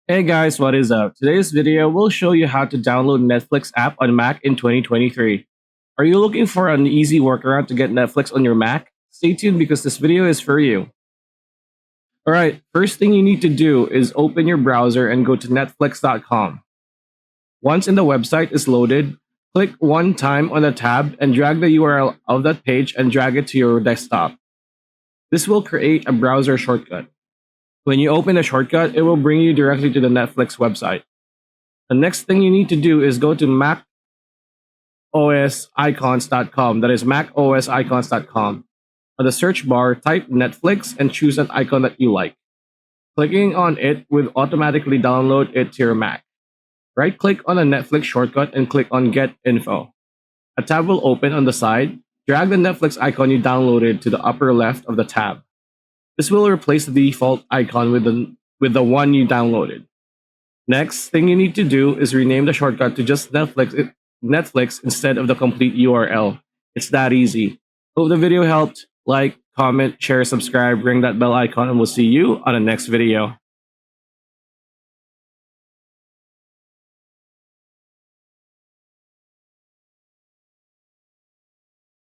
Hey guys, what is up? Today's video will show you how to download Netflix app on Mac in 2023. Are you looking for an easy workaround to get Netflix on your Mac? Stay tuned because this video is for you. Alright, first thing you need to do is open your browser and go to netflix.com. Once in the website is loaded, click one time on the tab and drag the URL of that page and drag it to your desktop. This will create a browser shortcut. When you open the shortcut, it will bring you directly to the Netflix website. The next thing you need to do is go to macosicons.com. That is macosicons.com. On the search bar, type Netflix and choose an icon that you like. Clicking on it will automatically download it to your Mac. Right click on the Netflix shortcut and click on Get Info. A tab will open on the side. Drag the Netflix icon you downloaded to the upper left of the tab. This will replace the default icon with the one you downloaded. Next thing you need to do is rename the shortcut to just Netflix instead of the complete URL. It's that easy. Hope the video helped. Like, comment, share, subscribe, ring that bell icon, and we'll see you on the next video.